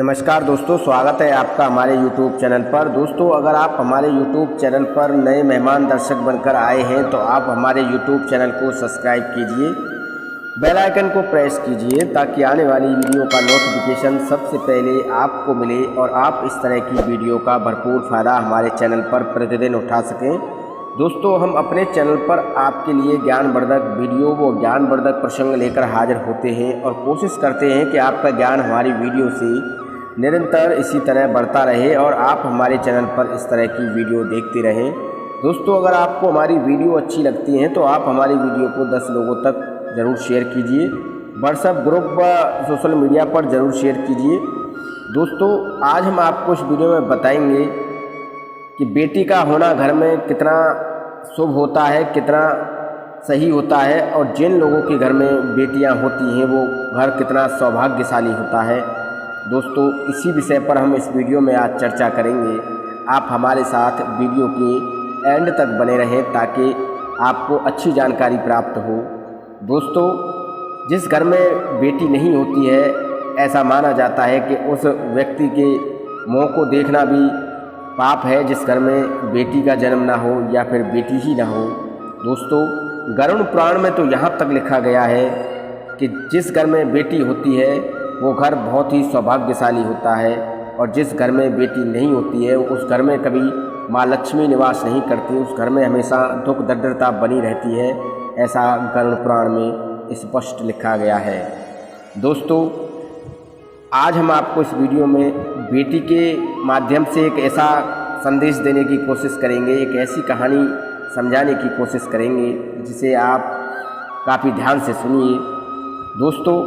नमस्कार दोस्तों, स्वागत है आपका हमारे YouTube चैनल पर। दोस्तों, अगर आप हमारे YouTube चैनल पर नए मेहमान दर्शक बनकर आए हैं तो आप हमारे YouTube चैनल को सब्सक्राइब कीजिए, बेल आइकन को प्रेस कीजिए ताकि आने वाली वीडियो का नोटिफिकेशन सबसे पहले आपको मिले और आप इस तरह की वीडियो का भरपूर फ़ायदा हमारे चैनल पर प्रतिदिन उठा सकें। दोस्तों, हम अपने चैनल पर आपके लिए ज्ञानवर्धक वीडियो व ज्ञानवर्धक प्रसंग लेकर हाजिर होते हैं और कोशिश करते हैं कि आपका ज्ञान हमारी वीडियो से निरंतर इसी तरह बढ़ता रहे और आप हमारे चैनल पर इस तरह की वीडियो देखते रहें। दोस्तों, अगर आपको हमारी वीडियो अच्छी लगती है तो आप हमारी वीडियो को 10 लोगों तक ज़रूर शेयर कीजिए, व्हाट्सएप ग्रुप व सोशल मीडिया पर ज़रूर शेयर कीजिए। दोस्तों, आज हम आपको इस वीडियो में बताएंगे कि बेटी का होना घर में कितना शुभ होता है, कितना सही होता है और जिन लोगों के घर में बेटियां होती हैं वो घर कितना सौभाग्यशाली होता है। दोस्तों, इसी विषय पर हम इस वीडियो में आज चर्चा करेंगे। आप हमारे साथ वीडियो के एंड तक बने रहें ताकि आपको अच्छी जानकारी प्राप्त हो। दोस्तों, जिस घर में बेटी नहीं होती है ऐसा माना जाता है कि उस व्यक्ति के मुँह को देखना भी पाप है, जिस घर में बेटी का जन्म ना हो या फिर बेटी ही ना हो। दोस्तों, गरुड़ पुराण में तो यहाँ तक लिखा गया है कि जिस घर में बेटी होती है वो घर बहुत ही सौभाग्यशाली होता है और जिस घर में बेटी नहीं होती है उस घर में कभी माँ लक्ष्मी निवास नहीं करती, उस घर में हमेशा दुख दरिद्रता बनी रहती है, ऐसा गरुड़ पुराण में स्पष्ट लिखा गया है। दोस्तों, आज हम आपको इस वीडियो में बेटी के माध्यम से एक ऐसा संदेश देने की कोशिश करेंगे, एक ऐसी कहानी समझाने की कोशिश करेंगे जिसे आप काफ़ी ध्यान से सुनिए। दोस्तों,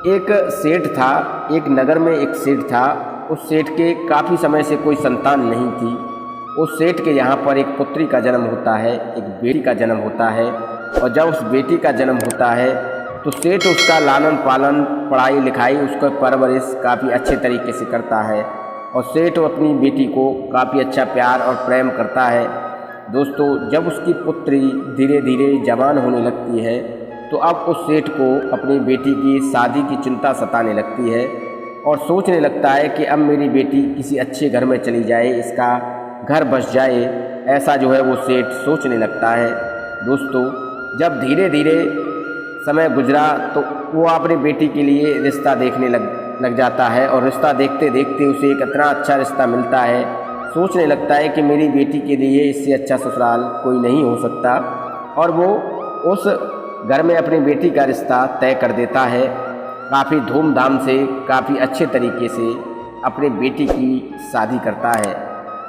एक सेठ था, एक नगर में एक सेठ था। उस सेठ के काफ़ी समय से कोई संतान नहीं थी। उस सेठ के यहाँ पर एक पुत्री का जन्म होता है, एक बेटी का जन्म होता है और जब उस बेटी का जन्म होता है तो सेठ उसका लालन पालन, पढ़ाई लिखाई, उसका परवरिश काफ़ी अच्छे तरीके से करता है और सेठ अपनी बेटी को काफ़ी अच्छा प्यार और प्रेम करता है। दोस्तों, जब उसकी पुत्री धीरे धीरे जवान होने लगती है तो अब उस सेठ को अपनी बेटी की शादी की चिंता सताने लगती है और सोचने लगता है कि अब मेरी बेटी किसी अच्छे घर में चली जाए, इसका घर बस जाए, ऐसा जो है वो सेठ सोचने लगता है। दोस्तों, जब धीरे धीरे समय गुजरा तो वो अपनी बेटी के लिए रिश्ता देखने लग जाता है और रिश्ता देखते देखते उसे एक इतना अच्छा रिश्ता मिलता है, सोचने लगता है कि मेरी बेटी के लिए इससे अच्छा ससुराल कोई नहीं हो सकता और वो उस घर में अपनी बेटी का रिश्ता तय कर देता है। काफ़ी धूमधाम से, काफ़ी अच्छे तरीके से अपनी बेटी की शादी करता है।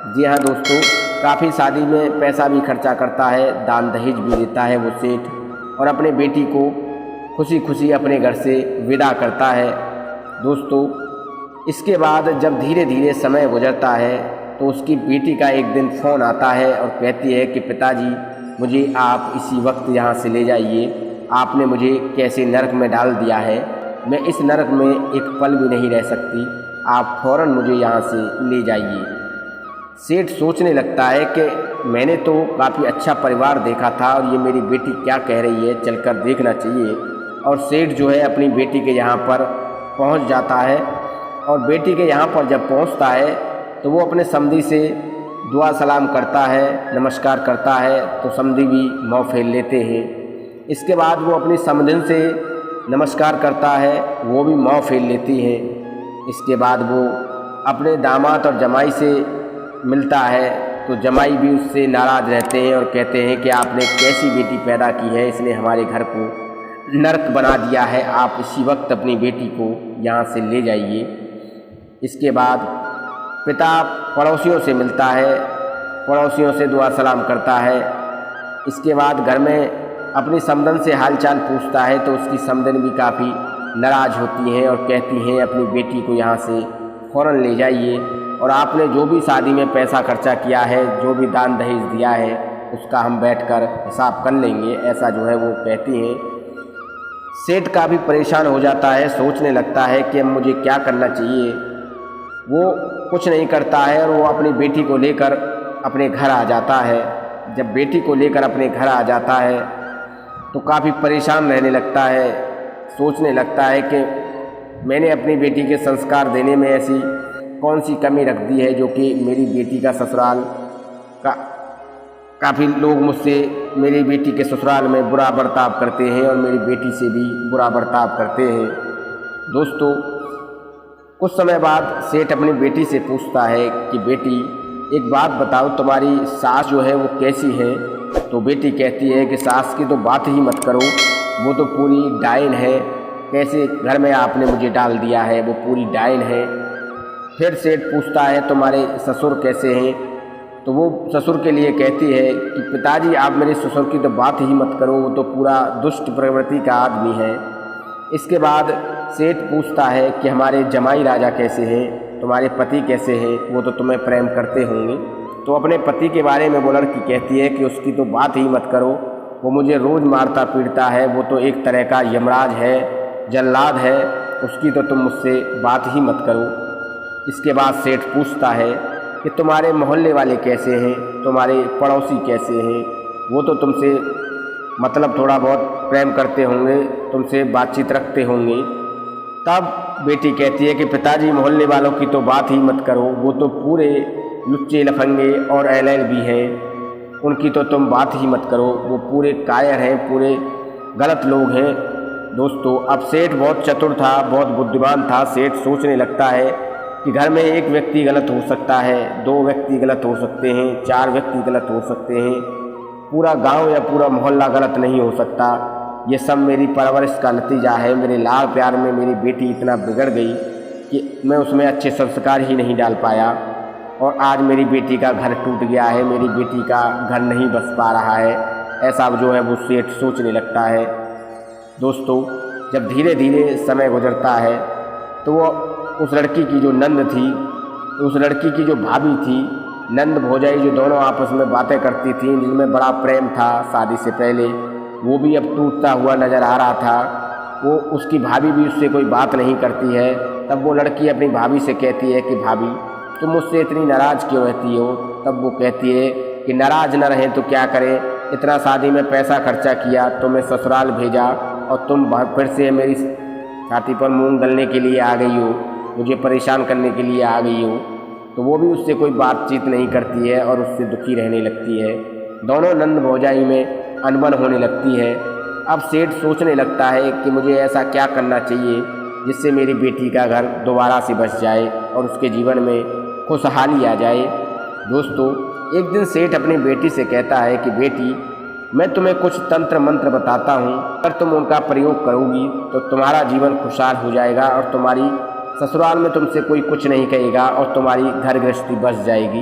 जी हाँ दोस्तों, काफ़ी शादी में पैसा भी खर्चा करता है, दान दहेज भी देता है वो सेठ और अपने बेटी को खुशी खुशी अपने घर से विदा करता है। दोस्तों, इसके बाद जब धीरे धीरे समय गुजरता है तो उसकी बेटी का एक दिन फ़ोन आता है और कहती है कि पिताजी, मुझे आप इसी वक्त यहाँ से ले जाइए, आपने मुझे कैसे नरक में डाल दिया है, मैं इस नरक में एक पल भी नहीं रह सकती, आप फ़ौरन मुझे यहाँ से ले जाइए। सेठ सोचने लगता है कि मैंने तो काफ़ी अच्छा परिवार देखा था और ये मेरी बेटी क्या कह रही है, चलकर देखना चाहिए। और सेठ जो है अपनी बेटी के यहाँ पर पहुँच जाता है और बेटी के यहाँ पर जब पहुँचता है तो वो अपने समधी से दुआ सलाम करता है, नमस्कार करता है तो समधी भी मुँह फेर लेते हैं। इसके बाद वो अपनी समधिन से नमस्कार करता है, वो भी मुँह फेर लेती हैं। इसके बाद वो अपने दामाद और जमाई से मिलता है तो जमाई भी उससे नाराज़ रहते हैं और कहते हैं कि आपने कैसी बेटी पैदा की है, इसने हमारे घर को नरक बना दिया है, आप इसी वक्त अपनी बेटी को यहाँ से ले जाइए। इसके बाद पिता पड़ोसियों से मिलता है, पड़ोसियों से दुआ सलाम करता है। इसके बाद घर में अपनी समधन से हालचाल पूछता है तो उसकी समधन भी काफ़ी नाराज़ होती हैं और कहती हैं अपनी बेटी को यहाँ से फ़ौरन ले जाइए और आपने जो भी शादी में पैसा खर्चा किया है, जो भी दान दहेज दिया है, उसका हम बैठकर हिसाब कर लेंगे, ऐसा जो है वो कहती हैं। सेठ काफ़ी परेशान हो जाता है, सोचने लगता है कि अब मुझे क्या करना चाहिए। वो कुछ नहीं करता है और वो अपनी बेटी को लेकर अपने घर आ जाता है। जब बेटी को लेकर अपने घर आ जाता है तो काफ़ी परेशान रहने लगता है, सोचने लगता है कि मैंने अपनी बेटी के संस्कार देने में ऐसी कौन सी कमी रख दी है जो कि मेरी बेटी का ससुराल का काफ़ी लोग मुझसे मेरी बेटी के ससुराल में बुरा बर्ताव करते हैं और मेरी बेटी से भी बुरा बर्ताव करते हैं। दोस्तों, कुछ समय बाद सेठ अपनी बेटी से पूछता है कि बेटी एक बात बताओ, तुम्हारी सास जो है वो कैसी है? तो बेटी कहती है कि सास की तो बात ही मत करो, वो तो पूरी डायन है, कैसे घर में आपने मुझे डाल दिया है, वो पूरी डायन है। फिर सेठ पूछता है तुम्हारे ससुर कैसे हैं? तो वो ससुर के लिए कहती है कि पिताजी आप मेरे ससुर की तो बात ही मत करो, वो तो पूरा दुष्ट प्रवृत्ति का आदमी है। इसके बाद सेठ पूछता है कि हमारे जमाई राजा कैसे हैं, तुम्हारे पति कैसे हैं, वो तो तुम्हें प्रेम करते होंगे। तो अपने पति के बारे में वो लड़की कहती है कि उसकी तो बात ही मत करो, वो मुझे रोज़ मारता पीटता है, वो तो एक तरह का यमराज है, जल्लाद है, उसकी तो तुम मुझसे बात ही मत करो। इसके बाद सेठ पूछता है कि तुम्हारे मोहल्ले वाले कैसे हैं, तुम्हारे पड़ोसी कैसे हैं, वो तो तुमसे मतलब थोड़ा बहुत प्रेम करते होंगे, तुमसे बातचीत रखते होंगे। तब बेटी कहती है कि पिताजी मोहल्ले वालों की तो बात ही मत करो, वो तो पूरे लुच्चे लफंगे और एलएल भी हैं, उनकी तो तुम बात ही मत करो, वो पूरे कायर हैं, पूरे गलत लोग हैं। दोस्तों, अब सेठ बहुत चतुर था, बहुत बुद्धिमान था। सेठ सोचने लगता है कि घर में एक व्यक्ति गलत हो सकता है, 2 व्यक्ति गलत हो सकते हैं, 4 व्यक्ति गलत हो सकते हैं, पूरा गांव या पूरा मोहल्ला गलत नहीं हो सकता। ये सब मेरी परवरिश का नतीजा है। मेरे लाड़ प्यार में मेरी बेटी इतना बिगड़ गई कि मैं उसमें अच्छे संस्कार ही नहीं डाल पाया और आज मेरी बेटी का घर टूट गया है, मेरी बेटी का घर नहीं बस पा रहा है। ऐसा जो है वो सेठ सोचने लगता है। दोस्तों, जब धीरे धीरे समय गुजरता है तो वो उस लड़की की जो नंद थी, उस लड़की की जो भाभी थी, नंद भौजाई, जो दोनों आपस में बातें करती थी, जिनमें बड़ा प्रेम था शादी से पहले, वो भी अब टूटता हुआ नज़र आ रहा था। वो उसकी भाभी भी उससे कोई बात नहीं करती है। तब वो लड़की अपनी भाभी से कहती है कि भाभी तुम मुझसे इतनी नाराज़ क्यों रहती हो? तब वो कहती है कि नाराज़ न रहें तो क्या करें, इतना शादी में पैसा खर्चा किया, तुम्हें ससुराल भेजा और तुम फिर से मेरी छाती पर मूंग दलने के लिए आ गई हो, मुझे परेशान करने के लिए आ गई हो। तो वो भी उससे कोई बातचीत नहीं करती है और उससे दुखी रहने लगती है। दोनों नंद भौजाई में अनबन होने लगती है। अब सेठ सोचने लगता है कि मुझे ऐसा क्या करना चाहिए जिससे मेरी बेटी का घर दोबारा से बस जाए और उसके जीवन में खुशहाली आ जाए। दोस्तों, एक दिन सेठ अपनी बेटी से कहता है कि बेटी, मैं तुम्हें कुछ तंत्र मंत्र बताता हूँ, अगर तुम उनका प्रयोग करोगी तो तुम्हारा जीवन खुशहाल हो जाएगा और तुम्हारी ससुराल में तुमसे कोई कुछ नहीं कहेगा और तुम्हारी घर गृहस्थी बस जाएगी।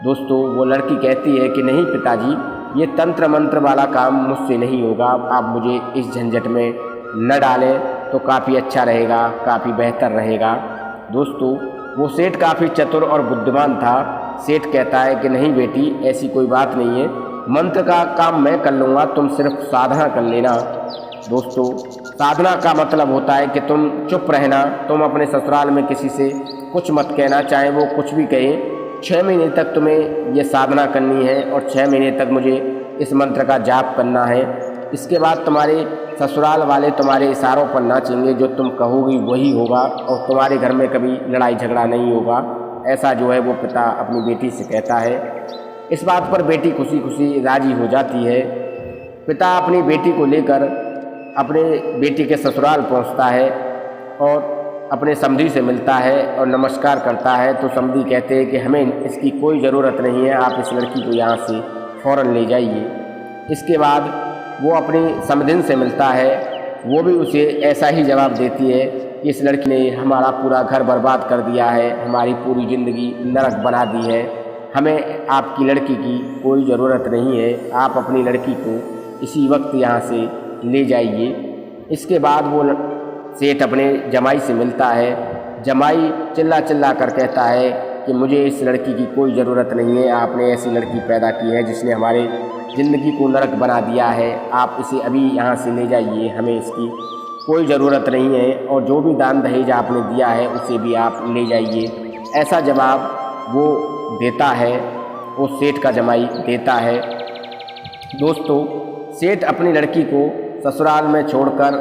दोस्तों, वो लड़की कहती है कि नहीं पिताजी, ये तंत्र मंत्र वाला काम मुझसे नहीं होगा, आप मुझे इस झंझट में न डालें तो काफ़ी अच्छा रहेगा, काफ़ी बेहतर रहेगा। दोस्तों, वो सेठ काफ़ी चतुर और बुद्धिमान था। सेठ कहता है कि नहीं बेटी, ऐसी कोई बात नहीं है, मंत्र का काम मैं कर लूँगा, तुम सिर्फ साधना कर लेना। दोस्तों, साधना का मतलब होता है कि तुम चुप रहना, तुम अपने ससुराल में किसी से कुछ मत कहना, चाहे वो कुछ भी कहें। 6 महीने तक तुम्हें ये साधना करनी है और 6 महीने तक मुझे इस मंत्र का जाप करना है। इसके बाद तुम्हारे ससुराल वाले तुम्हारे इशारों पर नाचेंगे, जो तुम कहोगी वही होगा और तुम्हारे घर में कभी लड़ाई झगड़ा नहीं होगा। ऐसा जो है वो पिता अपनी बेटी से कहता है। इस बात पर बेटी खुशी खुशी राजी हो जाती है। पिता अपनी बेटी को लेकर अपने बेटी के ससुराल पहुंचता है और अपने समधी से मिलता है और नमस्कार करता है। तो समधी कहते हैं कि हमें इसकी कोई ज़रूरत नहीं है, आप इस लड़की को यहाँ से फ़ौरन ले जाइए। इसके बाद वो अपनी समधिन से मिलता है, वो भी उसे ऐसा ही जवाब देती है कि इस लड़की ने हमारा पूरा घर बर्बाद कर दिया है, हमारी पूरी ज़िंदगी नरक बना दी है, हमें आपकी लड़की की कोई ज़रूरत नहीं है, आप अपनी लड़की को इसी वक्त यहाँ से ले जाइए। इसके बाद वो सेठ अपने जमाई से मिलता है। जमाई चिल्ला चिल्ला कर कहता है कि मुझे इस लड़की की कोई ज़रूरत नहीं है, आपने ऐसी लड़की पैदा की है जिसने हमारे ज़िंदगी को नरक बना दिया है, आप इसे अभी यहाँ से ले जाइए, हमें इसकी कोई ज़रूरत नहीं है और जो भी दान दहेज आपने दिया है उसे भी आप ले जाइए। ऐसा जवाब वो देता है, वो सेठ का जमाई देता है। दोस्तों, सेठ अपनी लड़की को ससुराल में छोड़कर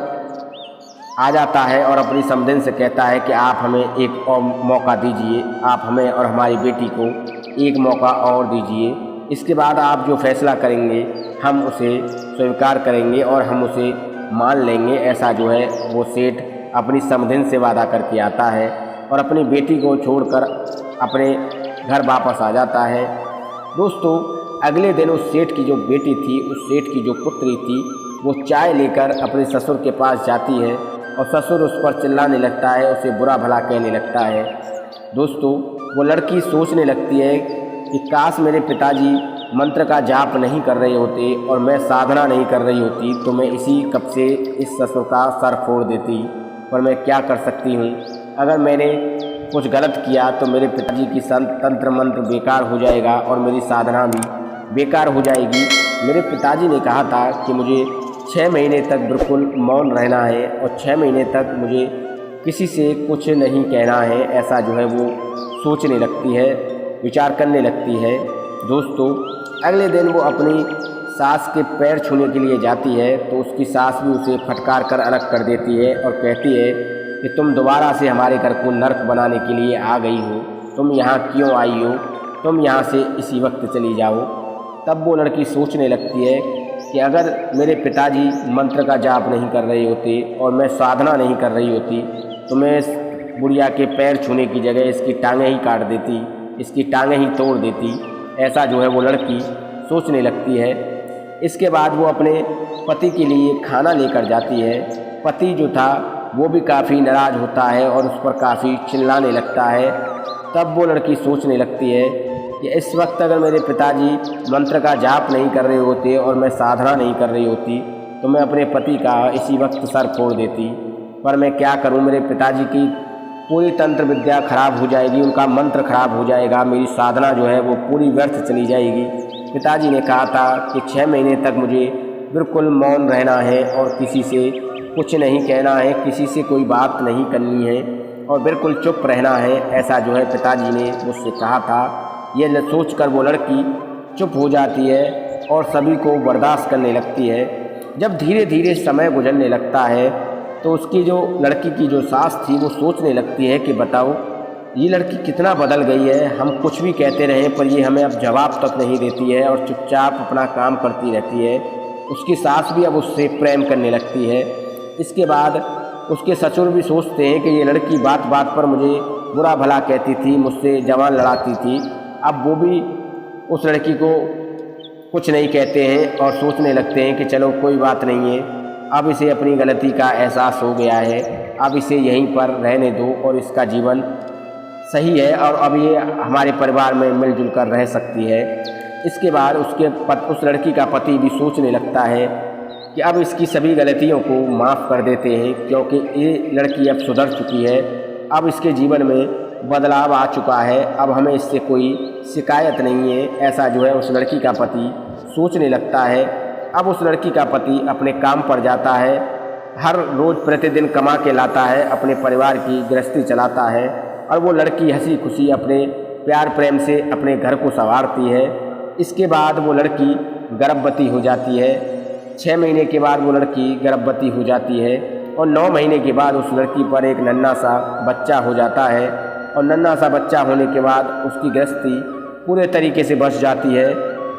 आ जाता है और अपनी समधन से कहता है कि आप हमें एक और मौका दीजिए, आप हमें और हमारी बेटी को एक मौका और दीजिए। इसके बाद आप जो फैसला करेंगे हम उसे स्वीकार करेंगे और हम उसे मान लेंगे। ऐसा जो है वो सेठ अपनी समधन से वादा करके आता है और अपनी बेटी को छोड़कर अपने घर वापस आ जाता है। दोस्तों, अगले दिन उस सेठ की जो बेटी थी, उस सेठ की जो पुत्री थी, वो चाय लेकर अपने ससुर के पास जाती है और ससुर उस पर चिल्लाने लगता है, उसे बुरा भला कहने लगता है। दोस्तों, वो लड़की सोचने लगती है कि काश मेरे पिताजी मंत्र का जाप नहीं कर रहे होते और मैं साधना नहीं कर रही होती तो मैं इसी कप से इस ससुर का सर फोड़ देती। पर मैं क्या कर सकती हूँ, अगर मैंने कुछ गलत किया तो मेरे पिताजी की तंत्र मंत्र बेकार हो जाएगा और मेरी साधना भी बेकार हो जाएगी। मेरे पिताजी ने कहा था कि मुझे 6 महीने तक बिल्कुल मौन रहना है और 6 महीने तक मुझे किसी से कुछ नहीं कहना है। ऐसा जो है वो सोचने लगती है, विचार करने लगती है। दोस्तों, अगले दिन वो अपनी सास के पैर छूने के लिए जाती है तो उसकी सास भी उसे फटकार कर अलग कर देती है और कहती है कि तुम दोबारा से हमारे घर को नर्क बनाने के लिए आ गई हो, तुम यहाँ क्यों आई हो, तुम यहाँ से इसी वक्त चली जाओ। तब वो लड़की सोचने लगती है कि अगर मेरे पिताजी मंत्र का जाप नहीं कर रहे होते और मैं साधना नहीं कर रही होती तो मैं इस बुढ़िया के पैर छूने की जगह इसकी टांगें ही काट देती, इसकी टांगें ही तोड़ देती। ऐसा जो है वो लड़की सोचने लगती है। इसके बाद वो अपने पति के लिए खाना लेकर जाती है। पति जो था वो भी काफ़ी नाराज़ होता है और उस पर काफ़ी चिल्लाने लगता है। तब वो लड़की सोचने लगती है कि इस वक्त अगर मेरे पिताजी मंत्र का जाप नहीं कर रहे होते और मैं साधना नहीं कर रही होती तो मैं अपने पति का इसी वक्त सर फोड़ देती। पर मैं क्या करूं, मेरे पिताजी की पूरी तंत्र विद्या खराब हो जाएगी, उनका मंत्र खराब हो जाएगा, मेरी साधना जो है वो पूरी व्यर्थ चली जाएगी। पिताजी ने कहा था कि 6 महीने तक मुझे बिल्कुल मौन रहना है और किसी से कुछ नहीं कहना है, किसी से कोई बात नहीं करनी है और बिल्कुल चुप रहना है। ऐसा जो है पिताजी ने मुझसे कहा था। ये सोचकर वो लड़की चुप हो जाती है और सभी को बर्दाश्त करने लगती है। जब धीरे धीरे समय गुजरने लगता है तो उसकी जो लड़की की जो सास थी वो सोचने लगती है कि बताओ ये लड़की कितना बदल गई है, हम कुछ भी कहते रहे पर ये हमें अब जवाब तक नहीं देती है और चुपचाप अपना काम करती रहती है। उसकी सास भी अब उससे प्रेम करने लगती है। इसके बाद उसके ससुर भी सोचते हैं कि ये लड़की बात बात पर मुझे बुरा भला कहती थी, मुझसे जवान लड़ाती थी। अब वो भी उस लड़की को कुछ नहीं कहते हैं और सोचने लगते हैं कि चलो कोई बात नहीं है, अब इसे अपनी गलती का एहसास हो गया है, अब इसे यहीं पर रहने दो और इसका जीवन सही है और अब ये हमारे परिवार में मिलजुल कर रह सकती है। इसके बाद उस लड़की का पति भी सोचने लगता है कि अब इसकी सभी गलतियों को माफ़ कर देते हैं क्योंकि ये लड़की अब सुधर चुकी है, अब इसके जीवन में बदलाव आ चुका है, अब हमें इससे कोई शिकायत नहीं है। ऐसा जो है उस लड़की का पति सोचने लगता है। अब उस लड़की का पति अपने काम पर जाता है, हर रोज़ प्रतिदिन कमा के लाता है, अपने परिवार की गृहस्थी चलाता है और वो लड़की हंसी खुशी अपने प्यार प्रेम से अपने घर को संवारती है। इसके बाद वो लड़की गर्भवती हो जाती है। 6 महीने के बाद वो लड़की गर्भवती हो जाती है और 9 महीने के बाद उस लड़की पर एक नन्हा सा बच्चा हो जाता है और नन्हा सा बच्चा होने के बाद उसकी गृहस्थी पूरे तरीके से बच जाती है।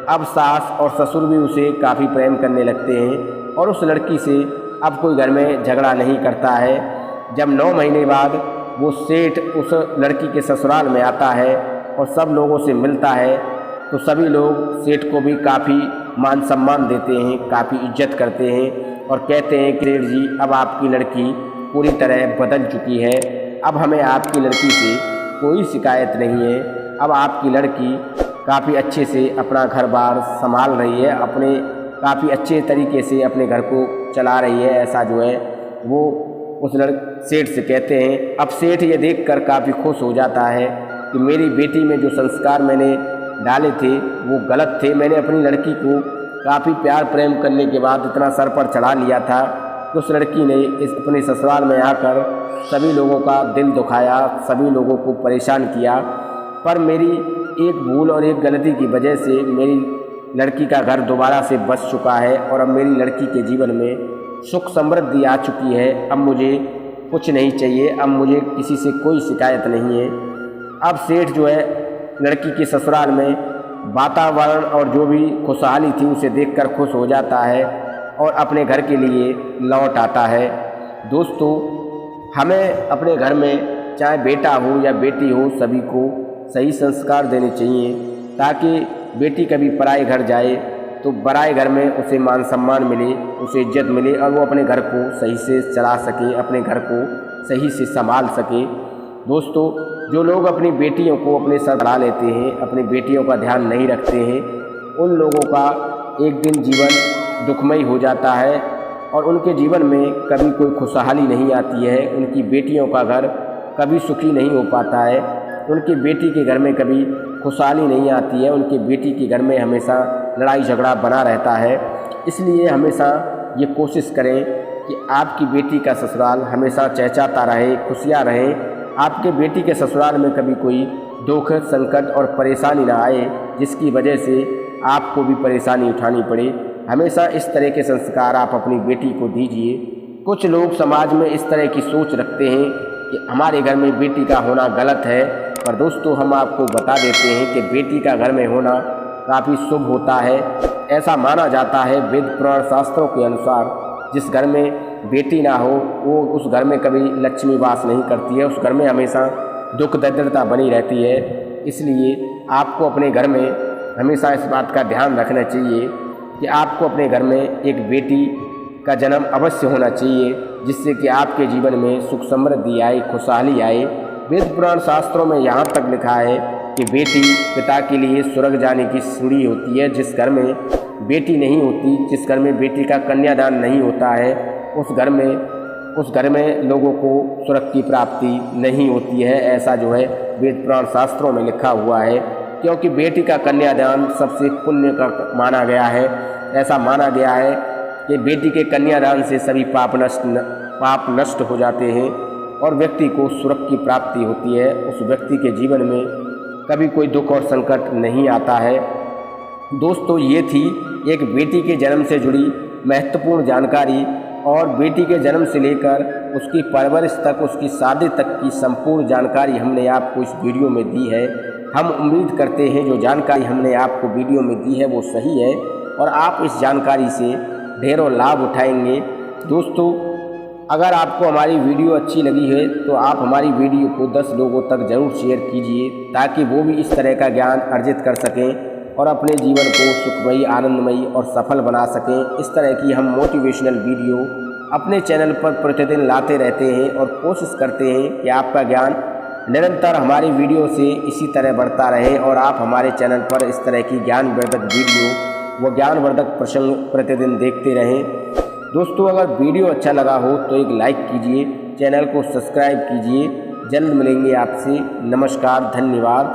अब सास और ससुर भी उसे काफ़ी प्रेम करने लगते हैं और उस लड़की से अब कोई घर में झगड़ा नहीं करता है। जब 9 महीने बाद वो सेठ उस लड़की के ससुराल में आता है और सब लोगों से मिलता है तो सभी लोग सेठ को भी काफ़ी मान सम्मान देते हैं, काफ़ी इज्जत करते हैं और कहते हैं कि सेठ जी अब आपकी लड़की पूरी तरह बदल चुकी है, अब हमें आपकी लड़की से कोई शिकायत नहीं है, अब आपकी लड़की काफ़ी अच्छे से अपना घर बार संभाल रही है, अपने काफ़ी अच्छे तरीके से अपने घर को चला रही है। ऐसा जो है वो उस सेठ से कहते हैं। अब सेठ ये देखकर काफ़ी खुश हो जाता है कि मेरी बेटी में जो संस्कार मैंने डाले थे वो गलत थे, मैंने अपनी लड़की को काफ़ी प्यार प्रेम करने के बाद इतना सर पर चढ़ा लिया था। उस लड़की ने अपने ससुराल में आकर सभी लोगों का दिल दुखाया, सभी लोगों को परेशान किया, पर मेरी एक भूल और एक गलती की वजह से मेरी लड़की का घर दोबारा से बस चुका है और अब मेरी लड़की के जीवन में सुख समृद्धि आ चुकी है, अब मुझे कुछ नहीं चाहिए, अब मुझे किसी से कोई शिकायत नहीं है। अब सेठ जो है लड़की के ससुराल में वातावरण और जो भी खुशहाली थी उसे देखकर खुश हो जाता है और अपने घर के लिए लौट आता है। दोस्तों, हमें अपने घर में चाहे बेटा हो या बेटी हो सभी को सही संस्कार देने चाहिए, ताकि बेटी कभी पराए घर जाए तो पराए घर में उसे मान सम्मान मिले, उसे इज्जत मिले और वो अपने घर को सही से चला सके, अपने घर को सही से संभाल सके। दोस्तों, जो लोग अपनी बेटियों को अपने सर बढ़ा लेते हैं, अपनी बेटियों का ध्यान नहीं रखते हैं, उन लोगों का एक दिन जीवन दुखमय हो जाता है और उनके जीवन में कभी कोई खुशहाली नहीं आती है। उनकी बेटियों का घर कभी सुखी नहीं हो पाता है, उनकी बेटी के घर में कभी खुशहाली नहीं आती है, उनकी बेटी के घर में हमेशा लड़ाई झगड़ा बना रहता है। इसलिए हमेशा ये कोशिश करें कि आपकी बेटी का ससुराल हमेशा चहचहाता रहे, खुशियाँ रहें। आपके बेटी के ससुराल में कभी कोई दुख, संकट और परेशानी ना आए जिसकी वजह से आपको भी परेशानी उठानी पड़े। हमेशा इस तरह के संस्कार आप अपनी बेटी को दीजिए। कुछ लोग समाज में इस तरह की सोच रखते हैं कि हमारे घर में बेटी का होना गलत है, पर दोस्तों हम आपको बता देते हैं कि बेटी का घर में होना काफ़ी शुभ होता है। ऐसा माना जाता है वेद पुराण शास्त्रों के अनुसार, जिस घर में बेटी ना हो वो उस घर में कभी लक्ष्मी वास नहीं करती है, उस घर में हमेशा दुख दरिद्रता बनी रहती है। इसलिए आपको अपने घर में हमेशा इस बात का ध्यान रखना चाहिए कि आपको अपने घर में एक बेटी का जन्म अवश्य होना चाहिए, जिससे कि आपके जीवन में सुख समृद्धि आए, खुशहाली आए। वेद पुराण शास्त्रों में यहाँ तक लिखा है कि बेटी पिता के लिए स्वर्ग जाने की सीढ़ी होती है। जिस घर में बेटी नहीं होती, जिस घर में बेटी का कन्यादान नहीं होता है, उस घर में लोगों को स्वर्ग की प्राप्ति नहीं होती है। ऐसा जो है वेद पुराण शास्त्रों में लिखा हुआ है, क्योंकि बेटी का कन्यादान सबसे पुण्य का माना गया है। ऐसा माना गया है कि बेटी के कन्यादान से सभी पाप नष्ट हो जाते हैं और व्यक्ति को स्वर्ग की प्राप्ति होती है। उस व्यक्ति के जीवन में कभी कोई दुख और संकट नहीं आता है। दोस्तों, ये थी एक बेटी के जन्म से जुड़ी महत्वपूर्ण जानकारी और बेटी के जन्म से लेकर उसकी परवरिश तक, उसकी शादी तक की संपूर्ण जानकारी हमने आपको इस वीडियो में दी है। हम उम्मीद करते हैं जो जानकारी हमने आपको वीडियो में दी है वो सही है और आप इस जानकारी से ढेरों लाभ उठाएंगे। दोस्तों, अगर आपको हमारी वीडियो अच्छी लगी है तो आप हमारी वीडियो को 10 लोगों तक ज़रूर शेयर कीजिए, ताकि वो भी इस तरह का ज्ञान अर्जित कर सकें और अपने जीवन को सुखमयी, आनंदमयी और सफल बना सकें। इस तरह की हम मोटिवेशनल वीडियो अपने चैनल पर प्रतिदिन लाते रहते हैं और कोशिश करते हैं कि आपका ज्ञान निरंतर हमारी वीडियो से इसी तरह बढ़ता रहे और आप हमारे चैनल पर इस तरह की ज्ञानवर्धक वीडियो व ज्ञानवर्धक प्रसंग प्रतिदिन देखते रहें। दोस्तों, अगर वीडियो अच्छा लगा हो तो एक लाइक कीजिए, चैनल को सब्सक्राइब कीजिए। जल्द मिलेंगे आपसे। नमस्कार, धन्यवाद।